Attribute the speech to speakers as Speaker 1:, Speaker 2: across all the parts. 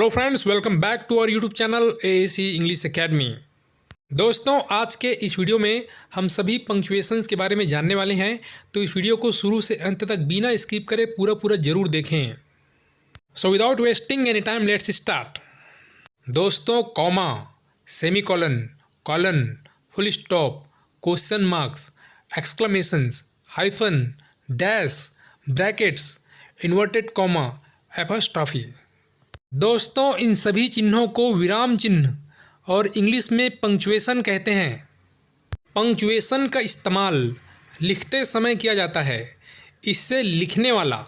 Speaker 1: Hello friends, welcome back to our YouTube channel AAC English academy. दोस्तों, आज के इस वीडियो में हम सभी पंक्चुएशंस के बारे में जानने वाले हैं, तो इस वीडियो को शुरू से अंत तक बिना स्किप करे पूरा जरूर देखें। So without wasting any time let's start. दोस्तों, comma, semicolon, colon, full stop, question marks, exclamations, hyphen, dash, brackets, inverted comma, apostrophe. दोस्तों, इन सभी चिन्हों को विराम चिन्ह और इंग्लिश में पंक्चुएशन कहते हैं। पंक्चुएशन का इस्तेमाल लिखते समय किया जाता है। इससे लिखने वाला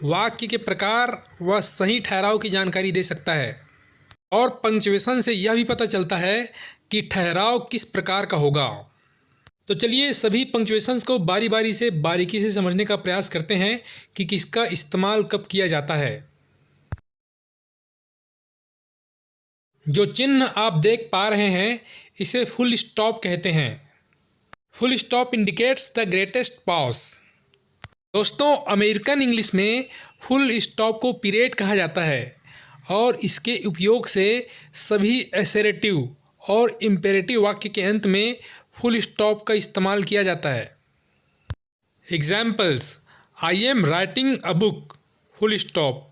Speaker 1: वाक्य के प्रकार व सही ठहराव की जानकारी दे सकता है और पंक्चुएशन से यह भी पता चलता है कि ठहराव किस प्रकार का होगा। तो चलिए सभी पंक्चुएशंस को बारी बारी से बारीकी से समझने का प्रयास करते हैं कि किसका इस्तेमाल कब किया जाता है। जो चिन्ह आप देख पा रहे हैं इसे फुल स्टॉप कहते हैं। Full stop indicates the greatest pause. दोस्तों, अमेरिकन इंग्लिश में फुल स्टॉप को पीरियड कहा जाता है और इसके उपयोग से सभी एसेरेटिव और इम्पेरेटिव वाक्य के अंत में फुल स्टॉप का इस्तेमाल किया जाता है। Examples: I am writing a book, full stop.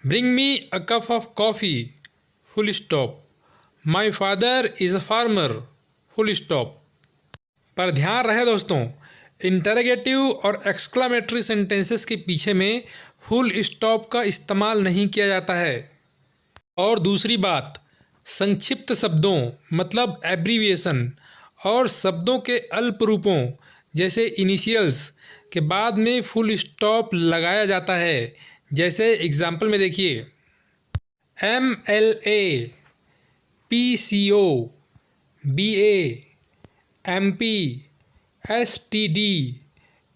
Speaker 1: Bring me a cup of coffee, full stop. My father is a farmer, full stop. पर ध्यान रहे दोस्तों, इंटरोगेटिव और एक्सक्लामेटरी सेंटेंसेस के पीछे में फुल स्टॉप का इस्तेमाल नहीं किया जाता है। और दूसरी बात, संक्षिप्त शब्दों मतलब एब्रीविएशन और शब्दों के अल्प रूपों जैसे इनिशियल्स के बाद में फुल स्टॉप लगाया जाता है। जैसे एग्जाम्पल में देखिए, MLA, PCO, BA, MP, STD,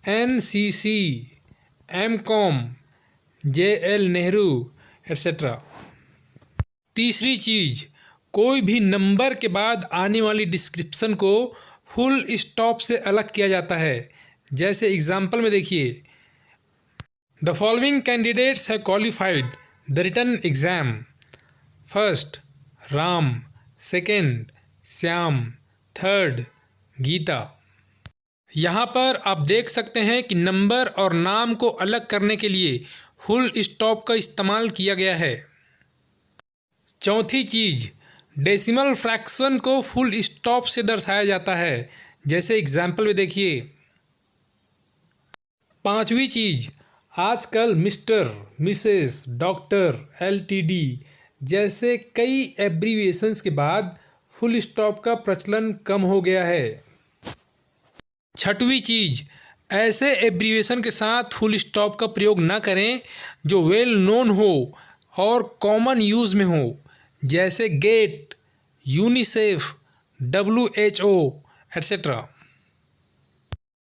Speaker 1: NCC, MCOM, JL Nehru etcetera. तीसरी चीज़, कोई भी नंबर के बाद आने वाली डिस्क्रिप्शन को फुल स्टॉप से अलग किया जाता है। जैसे एग्जाम्पल में देखिए, the following candidates have qualified the written exam. First Ram, second Shyam, third Geeta. यहाँ पर आप देख सकते हैं कि नंबर और नाम को अलग करने के लिए फुल स्टॉप का इस्तेमाल किया गया है। चौथी चीज़, डेसिमल फ्रैक्शन को फुल स्टॉप से दर्शाया जाता है। जैसे एग्जाम्पल में देखिए। पांचवी चीज़, आजकल मिस्टर, मिसेस, डॉक्टर, LTD जैसे कई एब्रीविएशंस के बाद फुल स्टॉप का प्रचलन कम हो गया है। छठवीं चीज़, ऐसे एब्रीविएशन के साथ फुल स्टॉप का प्रयोग न करें जो वेल नोन हो और कॉमन यूज़ में हो। जैसे गेट, यूनिसेफ, WHO एट्सेट्रा।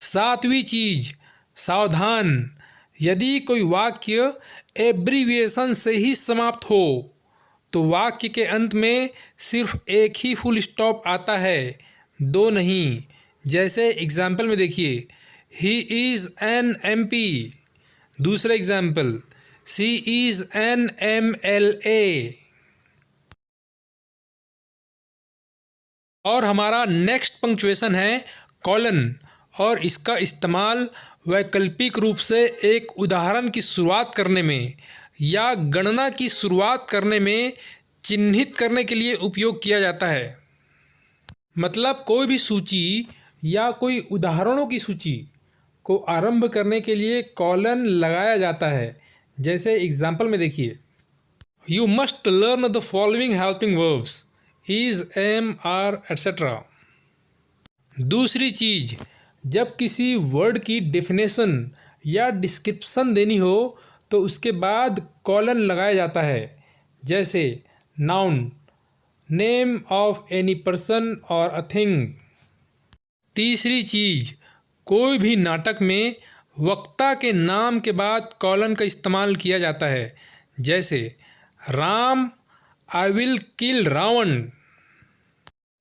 Speaker 1: सातवीं चीज़, सावधान, यदि कोई वाक्य एब्रीविएशन से ही समाप्त हो तो वाक्य के अंत में सिर्फ एक ही फुल स्टॉप आता है, दो नहीं। जैसे एग्जाम्पल में देखिए, ही इज़ एन MP। दूसरा example, she is an MLA। और हमारा नेक्स्ट पंक्चुएशन है कॉलन, और इसका इस्तेमाल वैकल्पिक रूप से एक उदाहरण की शुरुआत करने में या गणना की शुरुआत करने में चिन्हित करने के लिए उपयोग किया जाता है। मतलब कोई भी सूची या कोई उदाहरणों की सूची को आरंभ करने के लिए कॉलन लगाया जाता है। जैसे एग्जाम्पल में देखिए, you must learn the following helping verbs, is, am, are etcetera. दूसरी चीज़, जब किसी वर्ड की डेफिनेशन या डिस्क्रिप्शन देनी हो तो उसके बाद कॉलन लगाया जाता है। जैसे noun, name of any person और अ थिंग। तीसरी चीज़, कोई भी नाटक में वक्ता के नाम के बाद कॉलन का इस्तेमाल किया जाता है। जैसे Ram, I will kill Ravan.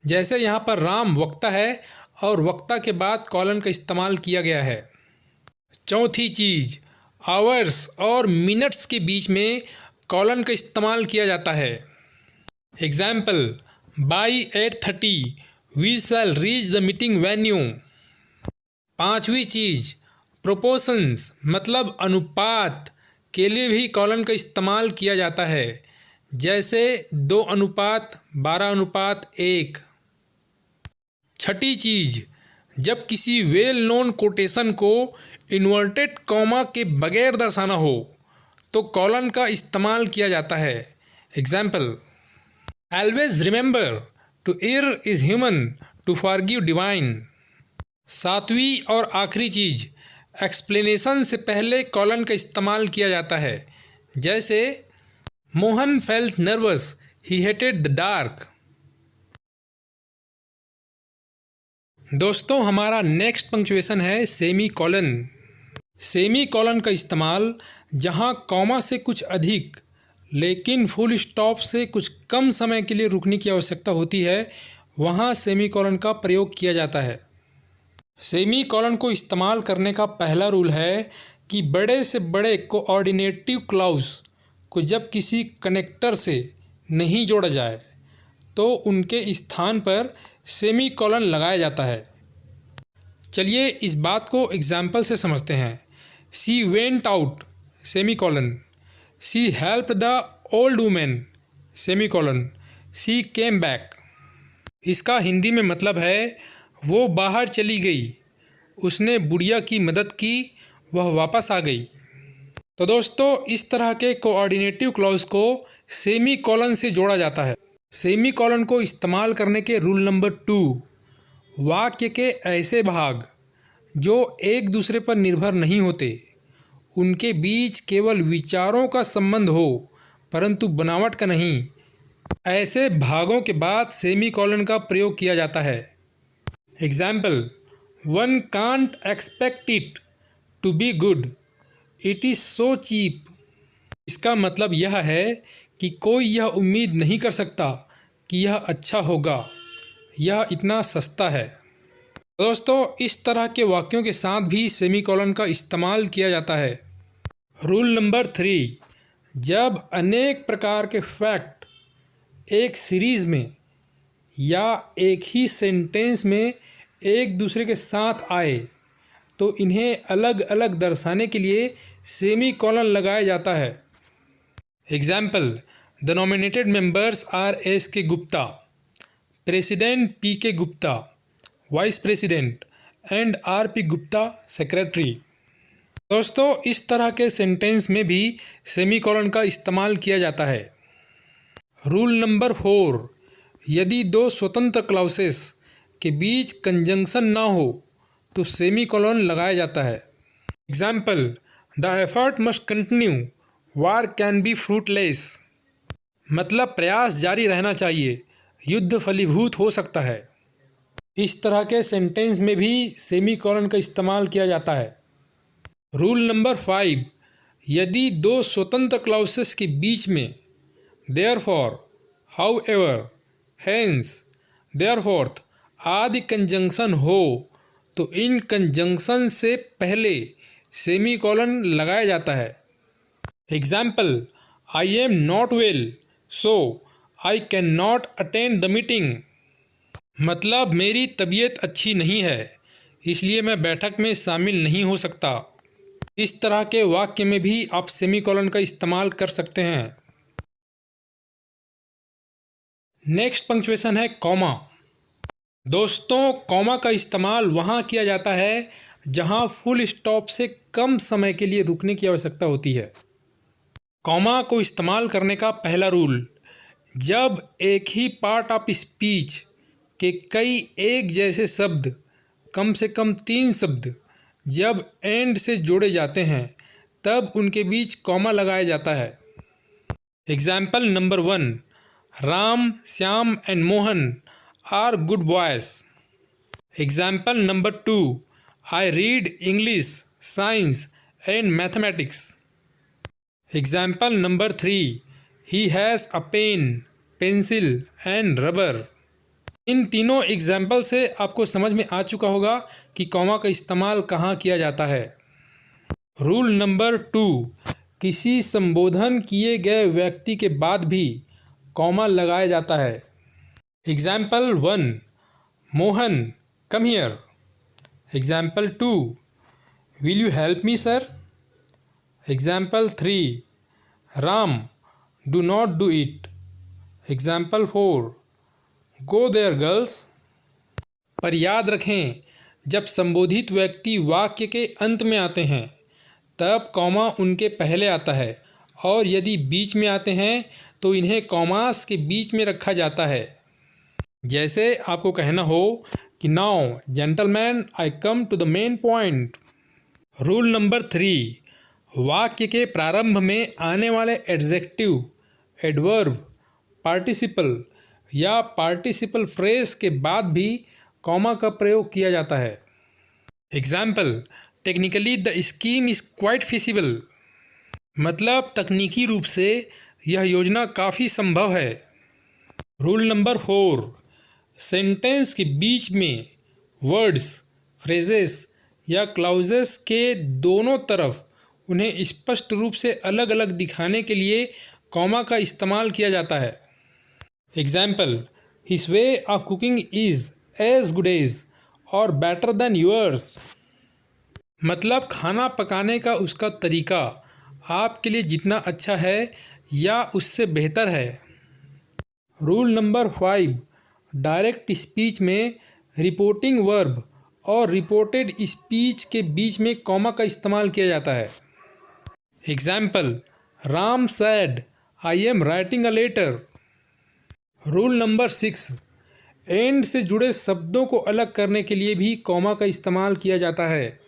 Speaker 1: जैसे यहाँ पर राम वक्ता है और वक्ता के बाद कॉलन का इस्तेमाल किया गया है। चौथी चीज़, आवर्स और मिनट्स के बीच में कॉलन का इस्तेमाल किया जाता है। Example, by 8:30 we shall reach the meeting venue. पांचवी चीज़, प्रोपोर्शंस मतलब अनुपात के लिए भी कॉलन का इस्तेमाल किया जाता है, जैसे 2:12:1। छठी चीज़, जब किसी वेल नोन कोटेशन को इन्वर्टेड कॉमा के बगैर दर्शाना हो तो कॉलन का इस्तेमाल किया जाता है। Example, always remember to err is human to forgive divine. सातवीं और आखिरी चीज़, एक्सप्लेनेशन से पहले कॉलन का इस्तेमाल किया जाता है, जैसे Mohan felt nervous, he hated the dark. दोस्तों, हमारा नेक्स्ट पंक्चुएशन है सेमी कॉलन। सेमी कॉलन का इस्तेमाल जहां कॉमा से कुछ अधिक लेकिन फुल स्टॉप से कुछ कम समय के लिए रुकने की आवश्यकता होती है, वहां सेमी कॉलन का प्रयोग किया जाता है। सेमी कॉलन को इस्तेमाल करने का पहला रूल है कि बड़े से बड़े कोऑर्डिनेटिव क्लॉज को जब किसी कनेक्टर से नहीं जोड़ा जाए तो उनके स्थान पर सेमी कॉलन लगाया जाता है। चलिए इस बात को एग्जाम्पल से समझते हैं। She went out semi colon, she help the old women semi colon, she came back. इसका हिंदी में मतलब है वो बाहर चली गई, उसने बुढ़िया की मदद की, वह वापस आ गई। तो दोस्तों, इस तरह के कोऑर्डिनेटिव क्लॉज को सेमी कॉलन से जोड़ा जाता है। सेमी कॉलन को इस्तेमाल करने के रूल नंबर 2, वाक्य के ऐसे भाग जो एक दूसरे पर निर्भर नहीं होते, उनके बीच केवल विचारों का संबंध हो परंतु बनावट का नहीं, ऐसे भागों के बाद सेमी कॉलन का प्रयोग किया जाता है। Example, one can't expect it to be good, it is so cheap. इसका मतलब यह है कि कोई यह उम्मीद नहीं कर सकता कि यह अच्छा होगा, यह इतना सस्ता है। दोस्तों, इस तरह के वाक्यों के साथ भी सेमी कॉलन का इस्तेमाल किया जाता है। रूल नंबर 3, जब अनेक प्रकार के फैक्ट एक सीरीज़ में या एक ही सेंटेंस में एक दूसरे के साथ आए तो इन्हें अलग अलग दर्शाने के लिए सेमी कॉलन लगाया जाता है। Example, the nominated members R S के गुप्ता, प्रेसिडेंट पी के Gupta, vice president and R P Gupta secretary. दोस्तों, इस तरह के सेंटेंस में भी सेमी कॉलन का इस्तेमाल किया जाता है। रूल नंबर 4, यदि दो स्वतंत्र क्लॉसेस के बीच कंजंक्शन ना हो तो सेमी कॉलन लगाया जाता है। Example, the effort must continue, war can be fruitless. मतलब प्रयास जारी रहना चाहिए, युद्ध फलीभूत हो सकता है। इस तरह के सेंटेंस में भी सेमी कॉलन का इस्तेमाल किया जाता है। रूल नंबर 5, यदि दो स्वतंत्र क्लॉसेस के बीच में देयरफॉर, हाउएवर, हेंस, देयरफॉर्थ आदि कंजंक्शन हो तो इन कंजंक्शन से पहले सेमी कॉलन लगाया जाता है। Example, I am not well so I can not attend the meeting. मतलब मेरी तबीयत अच्छी नहीं है, इसलिए मैं बैठक में शामिल नहीं हो सकता। इस तरह के वाक्य में भी आप सेमी कॉलन का इस्तेमाल कर सकते हैं। नेक्स्ट पंक्चुएशन है कॉमा। दोस्तों, कॉमा का इस्तेमाल वहाँ किया जाता है जहाँ फुल स्टॉप से कम समय के लिए रुकने की आवश्यकता होती है। कॉमा को इस्तेमाल करने का पहला रूल, जब एक ही पार्ट ऑफ स्पीच के कई एक जैसे शब्द, कम से कम 3 शब्द जब एंड से जोड़े जाते हैं तब उनके बीच कॉमा लगाया जाता है। Example number 1, Ram, Shyam and Mohan are good boys. Example number 2, I read English, science and mathematics. Example number 3, he has a pen, pencil and rubber. इन तीनों एग्जाम्पल से आपको समझ में आ चुका होगा कि कॉमा का इस्तेमाल कहाँ किया जाता है। रूल नंबर 2, किसी संबोधन किए गए व्यक्ति के बाद भी कॉमा लगाया जाता है। Example 1, Mohan come here. Example 2, will you help me sir. Example 3, Ram do not do it. Example 4, go there girls. पर याद रखें, जब संबोधित व्यक्ति वाक्य के अंत में आते हैं तब कॉमा उनके पहले आता है, और यदि बीच में आते हैं तो इन्हें कॉमास के बीच में रखा जाता है। जैसे आपको कहना हो कि now gentleman I come to the main point. Rule number 3, वाक्य के प्रारंभ में आने वाले एडजेक्टिव, एडवर्ब, पार्टिसिपल या पार्टिसिपल फ्रेज के बाद भी कॉमा का प्रयोग किया जाता है। Example, technically the scheme is quite feasible. मतलब तकनीकी रूप से यह योजना काफ़ी संभव है। रूल नंबर 4, सेंटेंस के बीच में वर्ड्स, फ्रेजेस या क्लाउजेस के दोनों तरफ उन्हें स्पष्ट रूप से अलग अलग दिखाने के लिए कॉमा का इस्तेमाल किया जाता है। Example, his way of cooking is as good as और बेटर देन योर्स। मतलब खाना पकाने का उसका तरीका आपके लिए जितना अच्छा है या उससे बेहतर है। रूल नंबर 5, डायरेक्ट स्पीच में रिपोर्टिंग वर्ब और रिपोर्टेड स्पीच के बीच में कॉमा का इस्तेमाल किया जाता है। Example, Ram said I am writing a letter. Rule number 6, and से जुड़े शब्दों को अलग करने के लिए भी कॉमा का इस्तेमाल किया जाता है।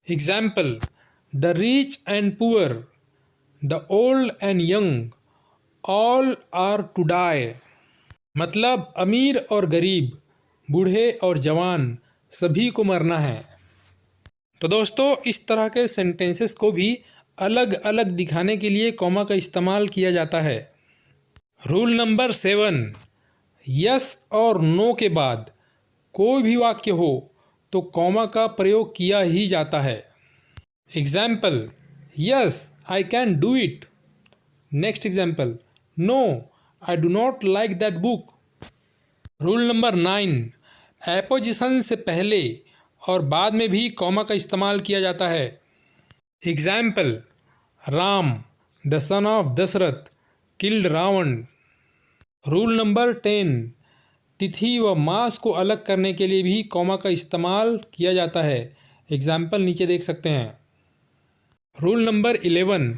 Speaker 1: Example, the rich and poor, the old and young, all are to die. मतलब अमीर और गरीब, बूढ़े और जवान, सभी को मरना है। तो दोस्तों, इस तरह के सेंटेंसेस को भी अलग अलग दिखाने के लिए कॉमा का इस्तेमाल किया जाता है। रूल नंबर 7, यस और नो के बाद कोई भी वाक्य हो तो कॉमा का प्रयोग किया ही जाता है। Example, yes I can do it. Next example, no I do not like that book. Rule number 9, apposition से पहले और बाद में भी कॉमा का इस्तेमाल किया जाता है। Example, Ram the son of Dashrath killed Ravan. Rule number 10, तिथि व मास को अलग करने के लिए भी कॉमा का इस्तेमाल किया जाता है। एग्जाम्पल नीचे देख सकते हैं। रूल नंबर 11,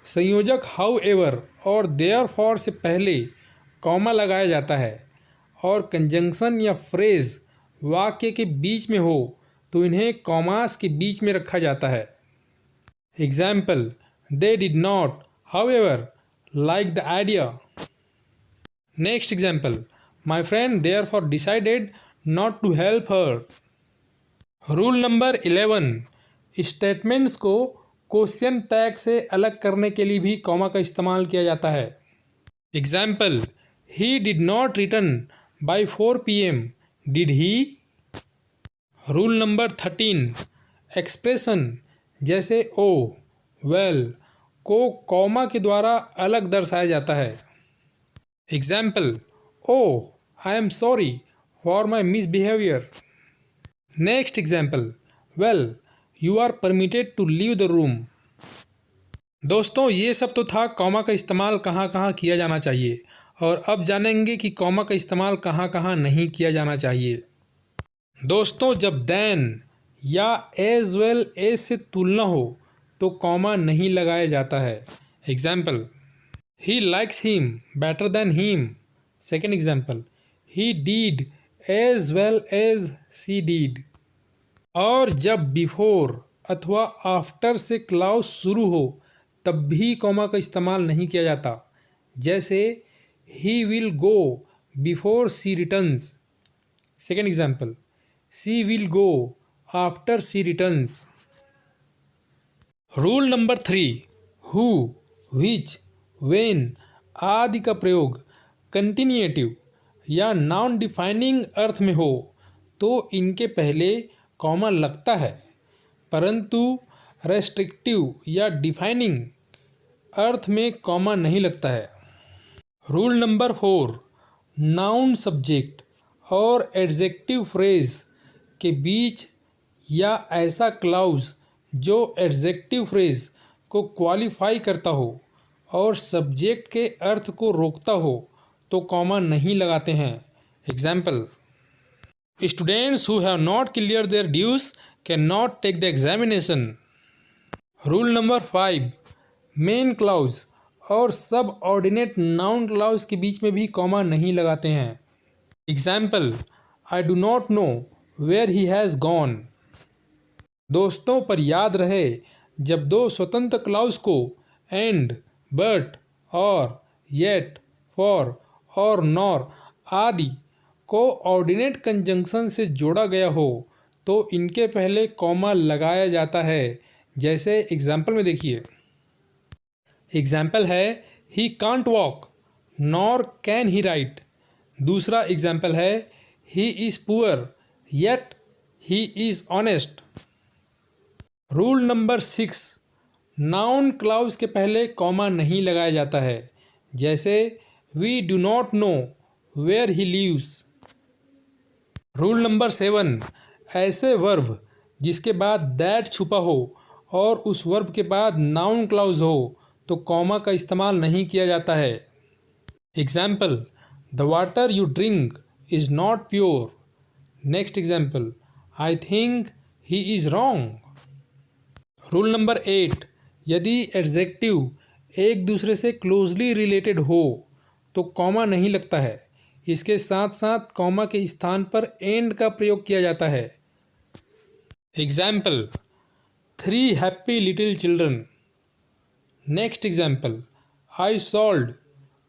Speaker 1: संयोजक हाउ एवर और देयरफॉर से पहले कॉमा लगाया जाता है, और कंजंक्शन या फ्रेज वाक्य के बीच में हो तो इन्हें कॉमास के बीच में रखा जाता है। Example, they did not however like the idea. Next example, my friend therefore decided not to help her. Rule number 11, statements को क्वेश्चन टैग से अलग करने के लिए भी कॉमा का इस्तेमाल किया जाता है। Example, he did not written by 4 PM, did he. Rule number 13, expression जैसे ओ, वेल को कॉमा के द्वारा अलग दर्शाया जाता है। Example, oh I am sorry for my misbehaviour. Next example, well you are permitted to leave the room. दोस्तों, ये सब तो था कॉमा का इस्तेमाल कहाँ कहाँ किया जाना चाहिए, और अब जानेंगे कि कॉमा का इस्तेमाल कहाँ कहाँ नहीं किया जाना चाहिए। दोस्तों, जब देन या एज वेल एज से तुलना हो तो कॉमा नहीं लगाया जाता है। Example, he likes him better than him. Second example, he did as well as she did. और जब बिफोर अथवा आफ्टर से क्लाउज शुरू हो तब भी कॉमा का इस्तेमाल नहीं किया जाता। जैसे he will go before she returns. Second example, she will go after she returns. Rule number 3, who, which, when आदि का प्रयोग कंटिन्यूएटिव या नॉन डिफाइनिंग अर्थ में हो तो इनके पहले कॉमा लगता है, परंतु रेस्ट्रिक्टिव या डिफाइनिंग अर्थ में कॉमा नहीं लगता है। रूल नंबर 4, नाउन सब्जेक्ट और एडजेक्टिव फ्रेज के बीच या ऐसा क्लाउज जो एडजेक्टिव फ्रेज को क्वालिफाई करता हो और सब्जेक्ट के अर्थ को रोकता हो तो कॉमा नहीं लगाते हैं। Example, students who have not clear their dues can not take the examination. Rule number 5, main clause और सब ऑर्डिनेट नाउन क्लाउज के बीच में भी कॉमा नहीं लगाते हैं। Example, I do not know where he has gone. दोस्तों, पर याद रहे जब दो स्वतंत्र क्लाउज को एंड, बट, और, येट, फॉर और नॉर आदि को ऑर्डिनेट कंजंक्शन से जोड़ा गया हो तो इनके पहले कॉमा लगाया जाता है। जैसे एग्जाम्पल में देखिए, एग्जाम्पल है he can't walk nor can he write. दूसरा एग्जाम्पल है he is poor yet he is honest. Rule number 6, noun clause के पहले कॉमा नहीं लगाया जाता है। जैसे we do not know where he lives. Rule number 7, ऐसे वर्ब जिसके बाद दैट छुपा हो और उस वर्ब के बाद नाउन क्लाउज हो तो कॉमा का इस्तेमाल नहीं किया जाता है। Example, the water you drink is not pure. Next example, I think he is wrong. Rule number 8, यदि एडजेक्टिव एक दूसरे से क्लोजली रिलेटेड हो तो कॉमा नहीं लगता है। इसके साथ साथ कॉमा के स्थान पर एंड का प्रयोग किया जाता है। Example, 3 happy little children. Next example, I solved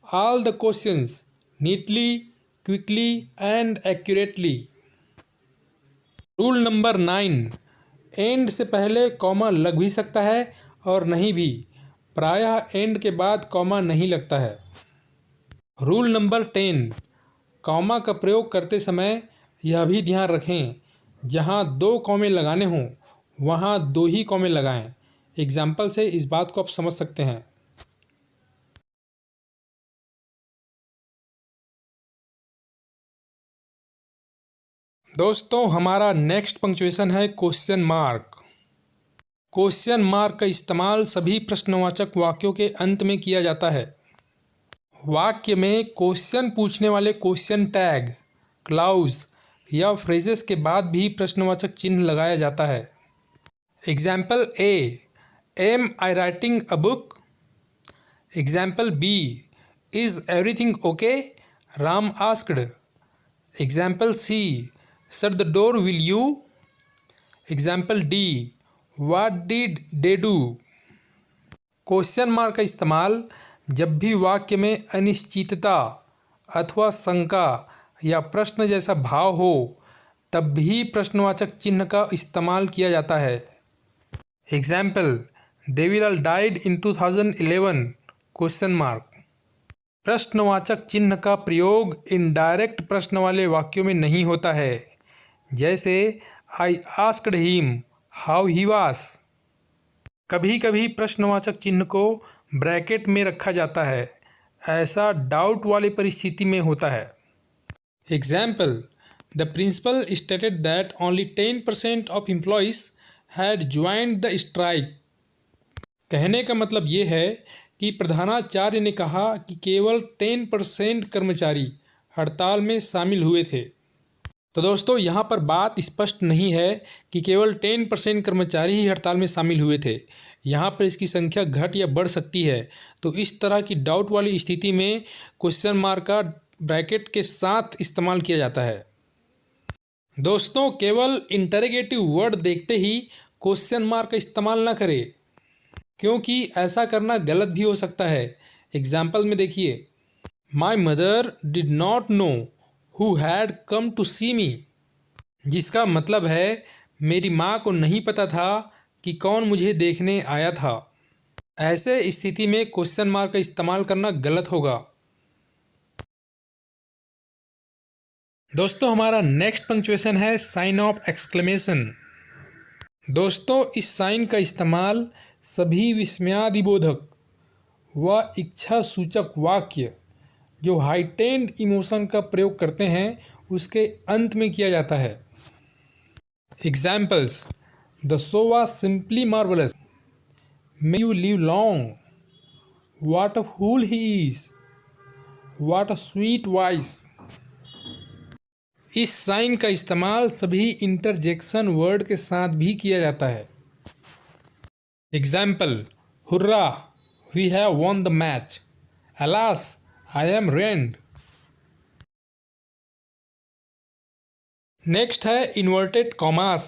Speaker 1: all the questions neatly, quickly and accurately. Rule number 9, and से पहले कॉमा लग भी सकता है और नहीं भी। प्रायः एंड के बाद कॉमा नहीं लगता है। रूल नंबर 10, कॉमा का प्रयोग करते समय यह भी ध्यान रखें जहाँ 2 कॉमे लगाने हों वहाँ 2 ही कॉमे लगाएं। एग्जाम्पल से इस बात को आप समझ सकते हैं। दोस्तों, हमारा नेक्स्ट पंक्चुएशन है क्वेश्चन मार्क। क्वेश्चन मार्क का इस्तेमाल सभी प्रश्नवाचक वाक्यों के अंत में किया जाता है। वाक्य में क्वेश्चन पूछने वाले क्वेश्चन टैग, क्लाउज या फ्रेजेस के बाद भी प्रश्नवाचक चिन्ह लगाया जाता है। Example A, am I writing a book. Example B, is everything okay, Ram asked. Example C, shut the door will you। Example D, what did they do। Question mark का इस्तेमाल जब भी वाक्य में अनिश्चितता अथवा शंका या प्रश्न जैसा भाव हो तब भी प्रश्नवाचक चिन्ह का इस्तेमाल किया जाता है। Example, they will all died in 2011 question mark. प्रश्नवाचक चिन्ह का प्रयोग इनडायरेक्ट प्रश्न वाले वाक्यों में नहीं होता है। जैसे I asked him how he was. कभी कभी प्रश्नवाचक चिन्ह को ब्रैकेट में रखा जाता है, ऐसा डाउट वाली परिस्थिति में होता है। Example, the principal stated that only 10% of employees had joined the strike. कहने का मतलब ये है कि प्रधानाचार्य ने कहा कि केवल 10% कर्मचारी हड़ताल में शामिल हुए थे। तो दोस्तों, यहाँ पर बात स्पष्ट नहीं है कि केवल 10% कर्मचारी ही हड़ताल में शामिल हुए थे। यहाँ पर इसकी संख्या घट या बढ़ सकती है। तो इस तरह की डाउट वाली स्थिति में क्वेश्चन मार्क का ब्रैकेट के साथ इस्तेमाल किया जाता है। दोस्तों, केवल इंटरोगेटिव वर्ड देखते ही क्वेश्चन मार्क का इस्तेमाल ना करें, क्योंकि ऐसा करना गलत भी हो सकता है। एग्जाम्पल में देखिए, my mother did not know who had come to see me, जिसका मतलब है मेरी माँ को नहीं पता था कि कौन मुझे देखने आया था। ऐसे स्थिति में क्वेश्चन मार्क का इस्तेमाल करना गलत होगा। दोस्तों, हमारा नेक्स्ट पंक्चुएशन है साइन ऑफ एक्सक्लेमेशन। दोस्तों, इस साइन का इस्तेमाल सभी विस्मयादिबोधक वह इच्छा सूचक वाक्य जो हाइटेंड इमोशन का प्रयोग करते हैं उसके अंत में किया जाता है। Examples: the show was simply marvellous, may you live long, what a fool he is, what a sweet voice. इस साइन का इस्तेमाल सभी इंटरजेक्शन वर्ड के साथ भी किया जाता है। Example: hurrah, we have won the match, alas, I am ruined. Next है इन्वर्टेड कॉमास।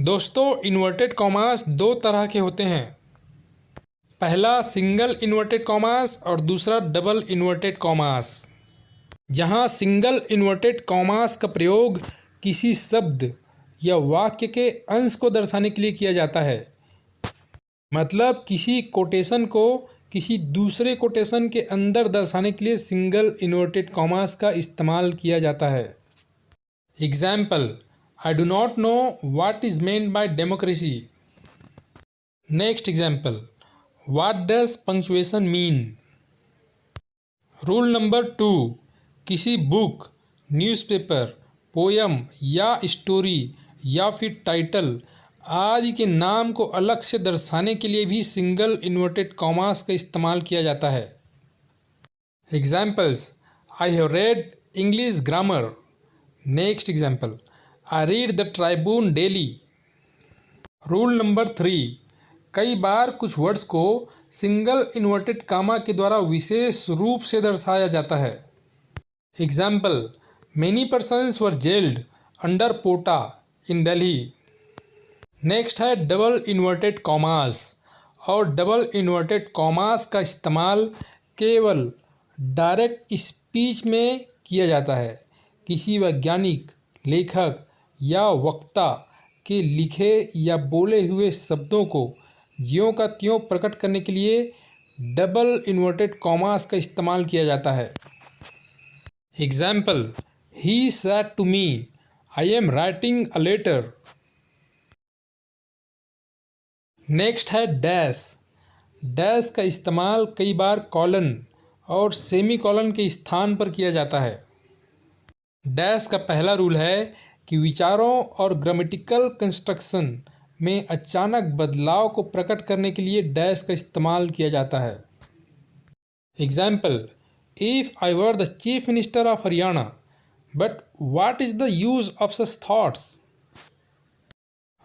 Speaker 1: दोस्तों, इन्वर्टेड कॉमास दो तरह के होते हैं। पहला सिंगल इन्वर्टेड कॉमास और दूसरा डबल इन्वर्टेड कॉमास। जहाँ सिंगल इन्वर्टेड कॉमास का प्रयोग किसी शब्द या वाक्य के अंश को दर्शाने के लिए किया जाता है। मतलब किसी कोटेशन को किसी दूसरे कोटेशन के अंदर दर्शाने के लिए सिंगल इन्वर्टेड कॉमास का इस्तेमाल किया जाता है। Example: I do not know what is meant by democracy. Next example: what does punctuation mean. Rule number 2: किसी बुक, न्यूज़पेपर, पोयम या स्टोरी या फिर टाइटल आदि के नाम को अलग से दर्शाने के लिए भी सिंगल इन्वर्टेड कॉमास का इस्तेमाल किया जाता है। Examples: I have read English grammar. Next example: I read the Tribune daily. Rule number 3: कई बार कुछ वर्ड्स को सिंगल इन्वर्टेड कामा के द्वारा विशेष रूप से दर्शाया जाता है। एग्जाम्पल: मेनी पर्सन्स वर जेल्ड अंडर पोटा इन दिल्ली। नेक्स्ट है डबल इन्वर्टेड कॉमास। और डबल इन्वर्टेड कॉमास का इस्तेमाल केवल डायरेक्ट स्पीच में किया जाता है। किसी वैज्ञानिक, लेखक या वक्ता के लिखे या बोले हुए शब्दों को ज्यों का त्यों प्रकट करने के लिए डबल इन्वर्टेड कॉमास का इस्तेमाल किया जाता है। Example: he said to me, I am writing a letter. Next है डैश। डैश का इस्तेमाल कई बार कॉलन और सेमी कॉलन के स्थान पर किया जाता है। डैश का पहला रूल है कि विचारों और ग्रामेटिकल कंस्ट्रक्शन में अचानक बदलाव को प्रकट करने के लिए डैश का इस्तेमाल किया जाता है। Example: if I were the chief minister of Haryana, but what is the use of such thoughts.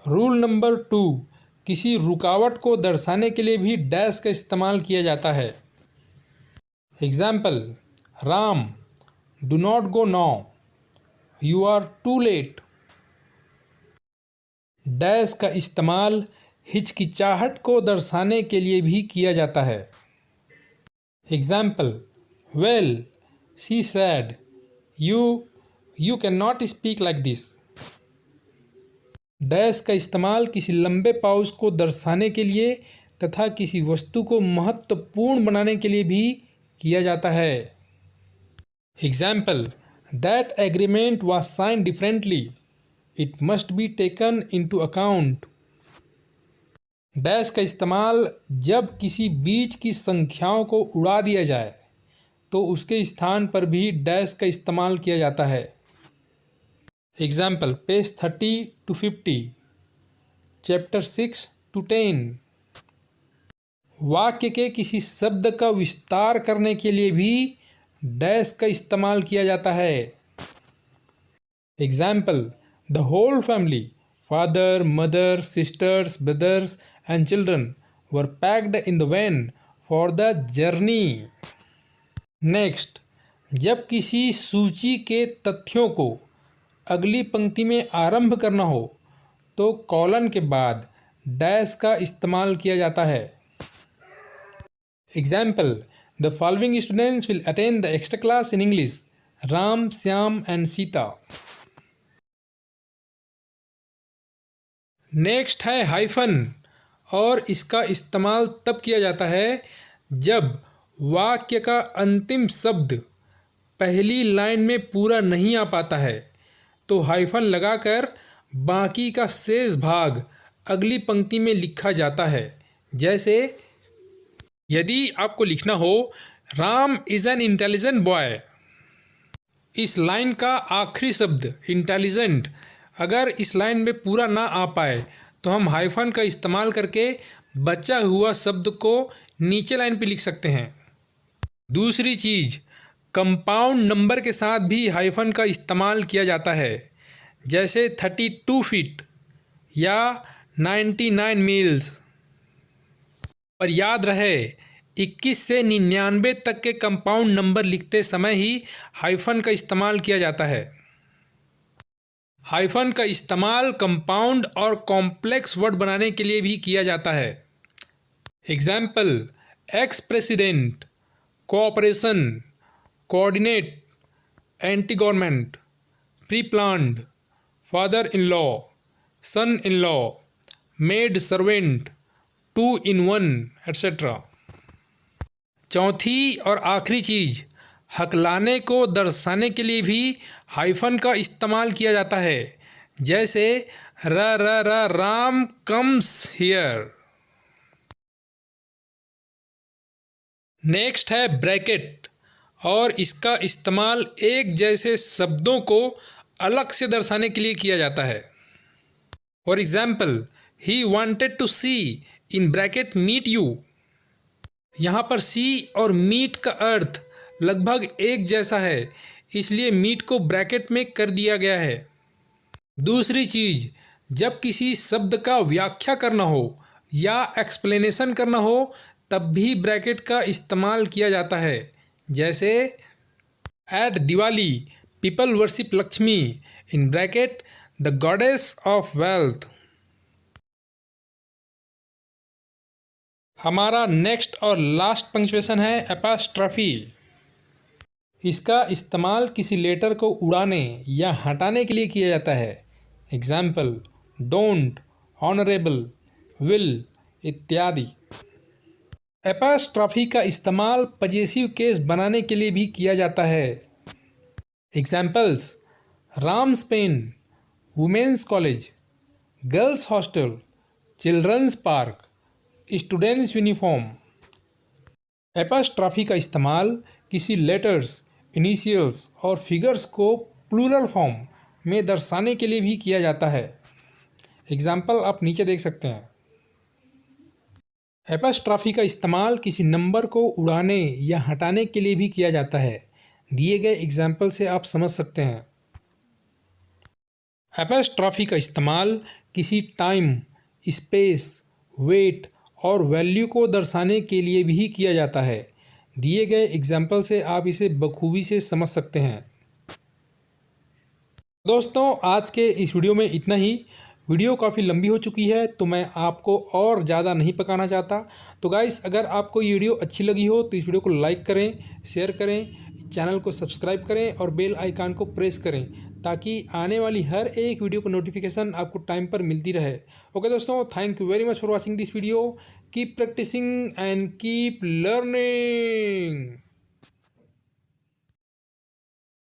Speaker 1: Rule number 2: किसी रुकावट को दर्शाने के लिए भी डैश का इस्तेमाल किया जाता है। Example: Ram, do not go now, you are too late. Dash का इस्तेमाल हिचकिचाहट को दर्शाने के लिए भी किया जाता है। Example: well, she said, you can not speak like this. Dash का इस्तेमाल किसी लंबे पॉज को दर्शाने के लिए तथा किसी वस्तु को महत्वपूर्ण बनाने के लिए भी किया जाता है। Example: that agreement was sign differently, it must be taken into account. Dash का इस्तेमाल जब किसी बीच की संख्याओं को उड़ा दिया जाए तो उसके स्थान पर भी डैश का इस्तेमाल किया जाता है। Example: page 30 to 50, chapter 6 to 10। वाक्य के किसी शब्द का विस्तार करने के लिए भी डैश का इस्तेमाल किया जाता है। Example: the whole family, father, mother, sisters, brothers and children were packed in the van for the journey. Next, जब किसी सूची के तथ्यों को अगली पंक्ति में आरंभ करना हो तो कॉलन के बाद डैश का इस्तेमाल किया जाता है। Example: the following students will attend the extra class in English, Ram, Shyam and Sita. Next है हाइफन। और इसका इस्तेमाल तब किया जाता है जब वाक्य का अंतिम शब्द पहली लाइन में पूरा नहीं आ पाता है तो हाइफन लगाकर बाकी का शेष भाग अगली पंक्ति में लिखा जाता है। जैसे यदि आपको लिखना हो Ram is an intelligent boy, इस लाइन का आखिरी शब्द इंटेलिजेंट अगर इस लाइन में पूरा ना आ पाए तो हम हाइफन का इस्तेमाल करके बचा हुआ शब्द को नीचे लाइन पे लिख सकते हैं। दूसरी चीज़, कंपाउंड नंबर के साथ भी हाइफन का इस्तेमाल किया जाता है, जैसे 32 फीट या 99 मील्स। पर याद रहे 21 से 99 तक के कंपाउंड नंबर लिखते समय ही हाइफन का इस्तेमाल किया जाता है। हाइफन का इस्तेमाल कंपाउंड और कॉम्प्लेक्स वर्ड बनाने के लिए भी किया जाता है। Example, ex president, cooperation, coordinate, anti government, pre planned, father in law, son in law, maid servant, two in one, etcetera. चौथी और आखिरी चीज़, हकलाने को दर्शाने के लिए भी हाइफन का इस्तेमाल किया जाता है, जैसे राम कम्स हियर। नेक्स्ट है ब्रैकेट, और इसका इस्तेमाल एक जैसे शब्दों को अलग से दर्शाने के लिए किया जाता है। For example, he wanted to see in bracket meet you. यहाँ पर सी और मीट का अर्थ लगभग एक जैसा है, इसलिए मीट को ब्रैकेट में कर दिया गया है। दूसरी चीज़, जब किसी शब्द का व्याख्या करना हो या एक्सप्लेनेशन करना हो तब भी ब्रैकेट का इस्तेमाल किया जाता है, जैसे at Diwali people worship Lakshmi, in bracket the goddess of wealth. हमारा नेक्स्ट और लास्ट पंक्चुएशन है एपॉस्ट्रॉफी। इसका इस्तेमाल किसी लेटर को उड़ाने या हटाने के लिए किया जाता है। एग्जाम्पल, डोंट, ऑनरेबल, विल इत्यादि। एपॉस्ट्रॉफी का इस्तेमाल पजेसिव केस बनाने के लिए भी किया जाता है। Examples, Ram's pen, women's college, girls' hostel, children's park, students' uniform. Apostrophe का इस्तेमाल किसी लेटर्स, इनिशियल्स और फिगर्स को प्लूरल फॉर्म में दर्शाने के लिए भी किया जाता है। एग्जाम्पल आप नीचे देख सकते हैं। एपॉस्ट्रॉफी का इस्तेमाल किसी नंबर को उड़ाने या हटाने के लिए भी किया जाता है। दिए गए एग्जाम्पल से आप समझ सकते हैं। एपॉस्ट्रॉफी का इस्तेमाल किसी टाइम, स्पेस, वेट और वैल्यू को दर्शाने के लिए भी किया जाता है। दिए गए एग्जाम्पल से आप इसे बखूबी से समझ सकते हैं। दोस्तों, आज के इस वीडियो में इतना ही। वीडियो काफ़ी लंबी हो चुकी है तो मैं आपको और ज़्यादा नहीं पकाना चाहता। तो गाइस, अगर आपको ये वीडियो अच्छी लगी हो तो इस वीडियो को लाइक करें, शेयर करें, चैनल को सब्सक्राइब करें और बेल आइकन को प्रेस करें ताकि आने वाली हर एक वीडियो को नोटिफिकेशन आपको टाइम पर मिलती रहे। ओके दोस्तों, thank you very much for watching this video. Keep practising and keep learning.